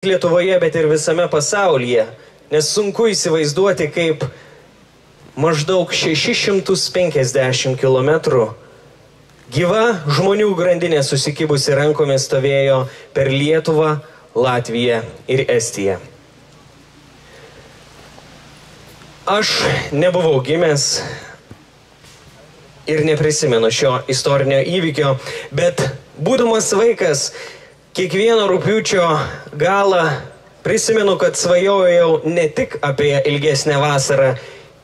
Lietuvoje, bet ir visame pasaulyje, nes sunku įsivaizduoti, kaip maždaug 650 km gyva žmonių grandinė susikibusi rankomis stovėjo per Lietuvą, Latviją ir Estiją. Aš nebuvau gimęs ir neprisimenu šio istorinio įvykio, bet būdamas vaikas, kiekvieno rugpjūčio galą prisimenu, kad svajojau ne tik apie ilgesnę vasarą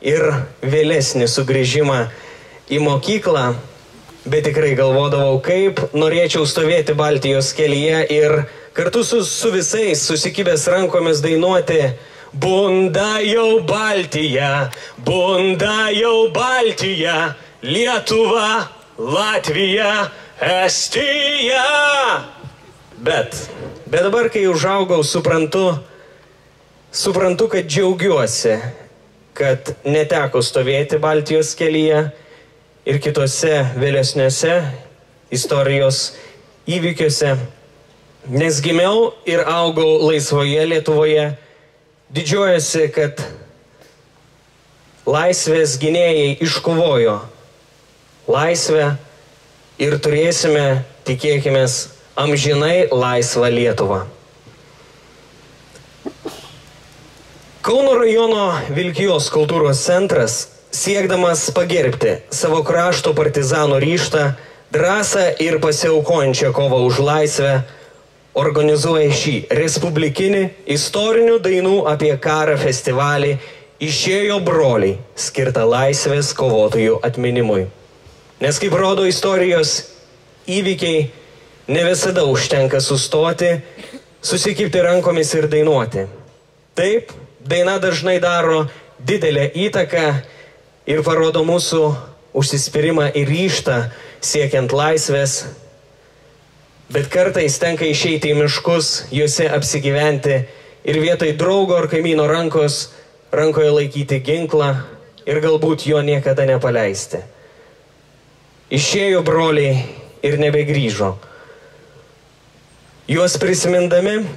ir vėlesnį sugrįžimą į mokyklą, bet tikrai galvodavau, kaip norėčiau stovėti Baltijos kelyje ir kartu su visais susikibęs rankomis dainuoti Bunda jau Baltija, bunda jau Baltija, Lietuva, Latvija, Estija. Bet dabar, kai užaugau, suprantu, kad džiaugiuosi, kad neteko stovėti Baltijos kelyje ir kitose vėlesniuose istorijos įvykiuose, nes gimiau ir augau laisvoje Lietuvoje, didžiuojasi, kad laisvės gynėjai iškovojo laisvę ir turėsime, tikėkimės, amžinai laisvą Lietuvą. Kauno rajono Vilkijos kultūros centras, siekdamas pagerbti savo krašto partizanų ryžtą, drąsą ir pasiaukojančią kovą už laisvę, organizuoja šį respublikinį istorinių dainų apie karą festivalį Išėjo broliai, skirtą laisvės kovotojų atminimui. Nes kaip rodo istorijos įvykiai, ne visada užtenka sustoti, susikibti rankomis ir dainuoti. Taip, daina dažnai daro didelę įtaką ir parodo mūsų užsispyrimą ir ryžtą siekiant laisvės, bet kartais tenka išeiti į miškus, juose apsigyventi ir vietoj draugo ar kaimyno rankoje laikyti ginklą ir galbūt jo niekada nepaleisti. Išėjo broliai ir nebegrįžo. Juos prisiminame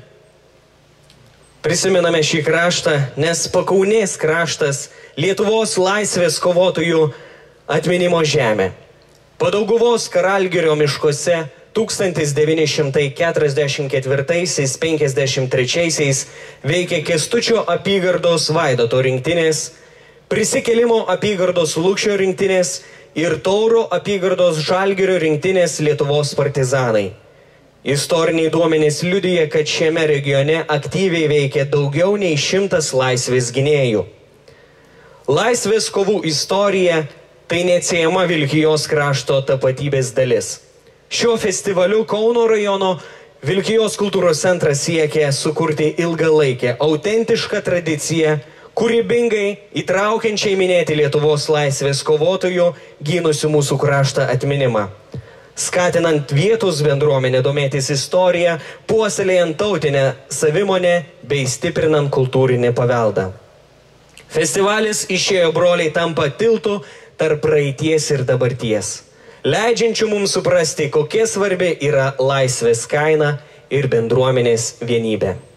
šį kraštą, nes Pakaunės kraštas Lietuvos laisvės kovotojų atminimo žemė. Padauguvos Karalgirio miškuose 1944–53 veikė Kęstučio apygardos Vaidoto rinktinės, Prisikėlimo apygardos Lukšio rinktinės ir Tauro apygardos Žalgirio rinktinės Lietuvos partizanai. Istoriniai duomenys liudija, kad šiame regione aktyviai veikia daugiau nei 100 laisvės gynėjų. Laisvės kovų istorija tai neatsiejama Vilkijos krašto tapatybės dalis. Šiuo festivaliu Kauno rajono Vilkijos kultūros centras siekia sukurti ilgalaikę, autentišką tradiciją, kūrybingai įtraukiančiai minėti Lietuvos laisvės kovotojų gynusių mūsų kraštą atminimą, skatinant vietos bendruomenę domėtis istoriją, puoselėjant tautinę savimonę bei stiprinant kultūrinį paveldą. Festivalis Išėjo broliai tampa tiltu tarp praeities ir dabarties, leidžiančių mums suprasti, kokia svarbi yra laisvės kaina ir bendruomenės vienybė.